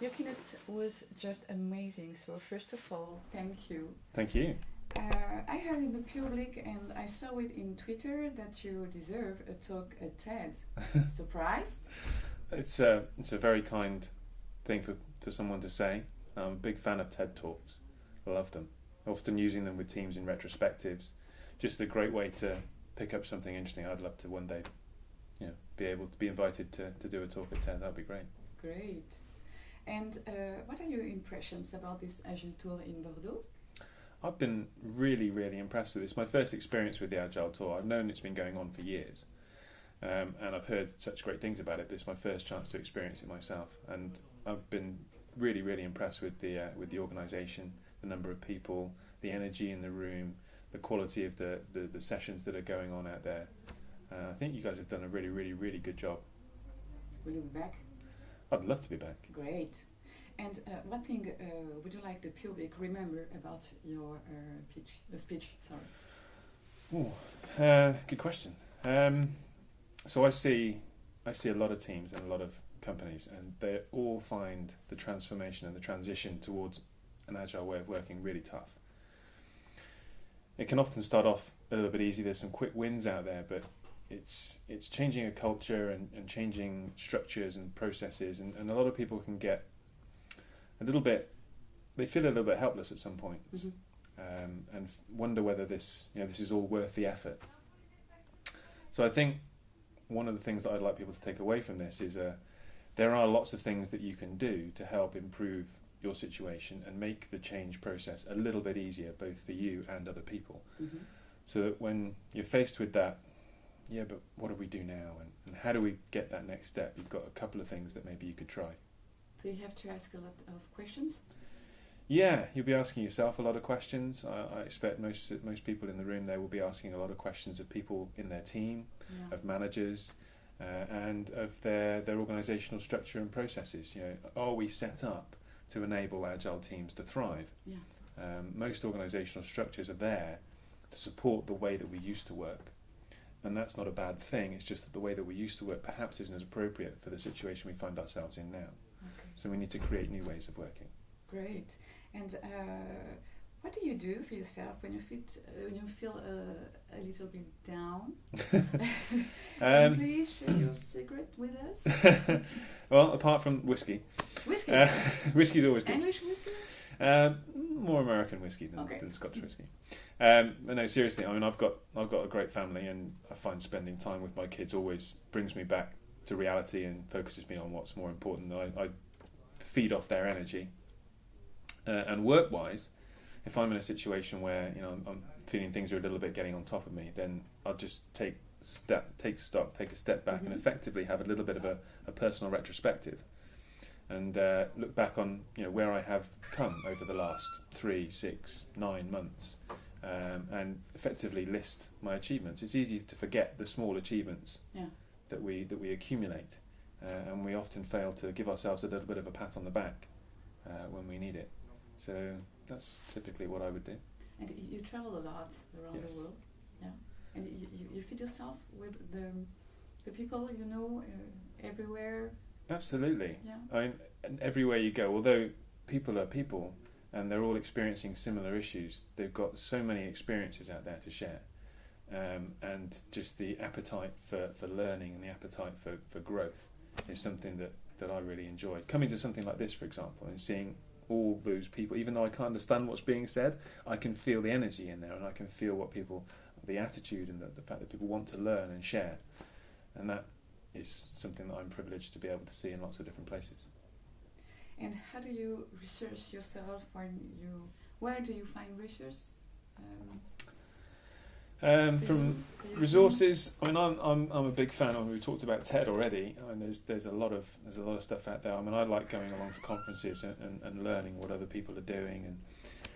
Your keynote was just amazing. So first of all, thank you. Thank you. I heard in the public and I saw it in Twitter that you deserve a talk at TED. Surprised? It's a very kind thing for someone to say. I'm a big fan of TED Talks. I love them. Often using them with teams in retrospectives. Just a great way to pick up something interesting. I'd love to one day, be able to be invited to do a talk at TED. That'd be great. Great. And what are your impressions about this Agile tour in Bordeaux? I've been really, really impressed with this. My first experience with the Agile tour. I've known it's been going on for years, and I've heard such great things about it. This is my first chance to experience it myself, and I've been really, really impressed with the organisation, the number of people, the energy in the room, the quality of the sessions that are going on out there. I think you guys have done a really, really, really good job. Will you be back? I'd love to be back. Great. And what thing would you like the public remember about your speech? Sorry. Good question. So I see a lot of teams and a lot of companies, and they all find the transformation and the transition towards an agile way of working really tough. It can often start off a little bit easy. There's some quick wins out there, but it's changing a culture and changing structures and processes, and a lot of people can get they feel a little bit helpless at some point, and wonder whether this is all worth the effort. So I think one of the things that I'd like people to take away from this is there are lots of things that you can do to help improve your situation and make the change process a little bit easier, both for you and other people. So that when you're faced with that, but what do we do now, and how do we get that next step, you've got a couple of things that maybe you could try. So you have to ask a lot of questions? Yeah, you'll be asking yourself a lot of questions. I expect most people in the room, they will be asking a lot of questions of people in their team, of managers, and of their organisational structure and processes. Are we set up to enable agile teams to thrive? Most organisational structures are there to support the way that we used to work, and that's not a bad thing. It's just that the way that we used to work perhaps isn't as appropriate for the situation we find ourselves in now. So we need to create new ways of working. Great. And what do you do for yourself when you feel a little bit down? Please share your secret with us. Well, apart from whiskey. Whiskey? Whiskey's always good. English whiskey? More American whiskey than Scotch whiskey. But no, seriously, I mean, I've got a great family, and I find spending time with my kids always brings me back to reality and focuses me on what's more important. I feed off their energy. And work-wise, if I'm in a situation where I'm feeling things are a little bit getting on top of me, then I'll just take stock, take a step back, and effectively have a little bit of a personal retrospective, and look back on where I have come over the last 3, 6, 9 months, and effectively list my achievements. It's easy to forget the small achievements that we accumulate, and we often fail to give ourselves a little bit of a pat on the back when we need it. So that's typically what I would do. And you travel a lot around the world, and you feed yourself with the people everywhere. Absolutely. Yeah. I mean, everywhere you go, although people are people and they're all experiencing similar issues, they've got so many experiences out there to share, and just the appetite for learning and the appetite for growth is something that I really enjoyed. Coming to something like this, for example, and seeing all those people, even though I can't understand what's being said, I can feel the energy in there, and I can feel what people, the attitude and the fact that people want to learn and share, and that is something that I'm privileged to be able to see in lots of different places. And how do you research yourself? Where do you find research? From resources, I mean, I'm a big fan. I mean, we talked about TED already. I mean, there's a lot of stuff out there. I mean, I like going along to conferences and learning what other people are doing and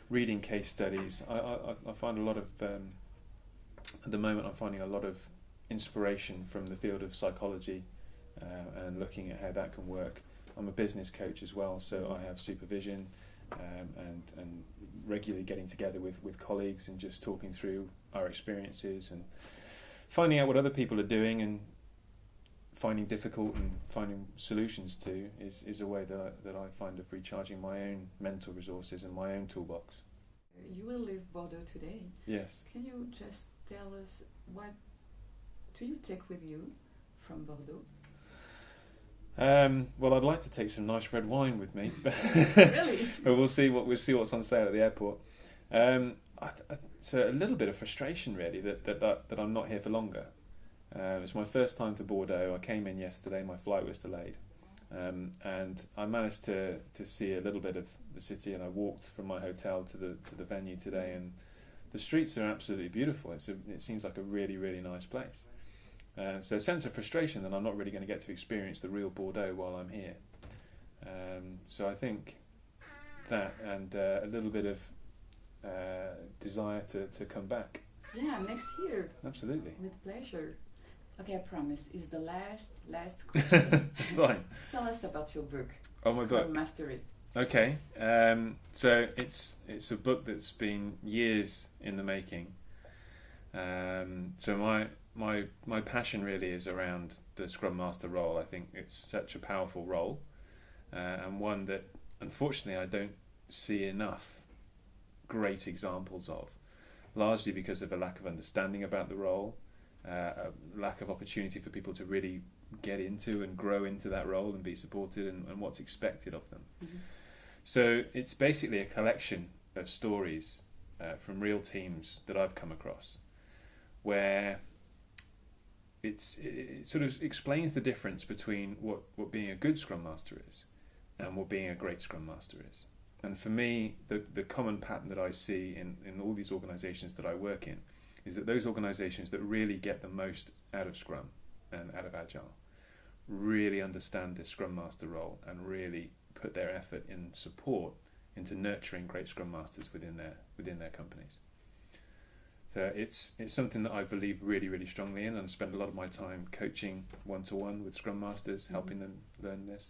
reading case studies. I find a lot of at the moment I'm finding a lot of inspiration from the field of psychology and looking at how that can work. I'm a business coach as well, so I have supervision and regularly getting together with colleagues and just talking through our experiences and finding out what other people are doing and finding difficult and finding solutions to is a way that I find of recharging my own mental resources and my own toolbox. You will leave Bordeaux today. Yes. Can you just tell us what do you take with you from Bordeaux? Well, I'd like to take some nice red wine with me, Really? but we'll see what's on sale at the airport. It's a little bit of frustration, really, that I'm not here for longer. It's my first time to Bordeaux. I came in yesterday. My flight was delayed, and I managed to see a little bit of the city. And I walked from my hotel to the venue today, and the streets are absolutely beautiful. It seems like a really, really nice place. So a sense of frustration that I'm not really going to get to experience the real Bordeaux while I'm here. So I think that and a little bit of desire to come back. Yeah, next year. Absolutely. With pleasure. Okay, I promise. It's the last question. That's fine. Tell us about your book. Oh, my book. Master It. Okay. So it's a book that's been years in the making. So my passion really is around the Scrum Master role. I think it's such a powerful role, and one that unfortunately I don't see enough great examples of, largely because of a lack of understanding about the role, a lack of opportunity for people to really get into and grow into that role and be supported and what's expected of them. Mm-hmm. So it's basically a collection of stories from real teams that I've come across, where it sort of explains the difference between what being a good Scrum Master is and what being a great Scrum Master is. And for me, the common pattern that I see in all these organisations that I work in is that those organisations that really get the most out of Scrum and out of Agile really understand this Scrum Master role and really put their effort in support into nurturing great Scrum Masters within their companies. So it's something that I believe really, really strongly in, and I spend a lot of my time coaching one-to-one with Scrum Masters, helping them learn this.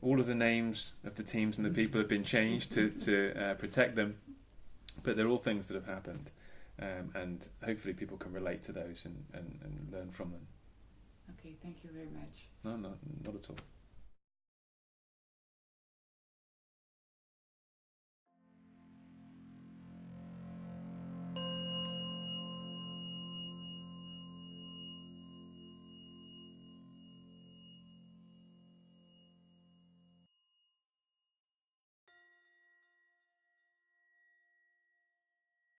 All of the names of the teams and the people have been changed to protect them, but they're all things that have happened, and hopefully people can relate to those and learn from them. Okay, thank you very much. No, not at all.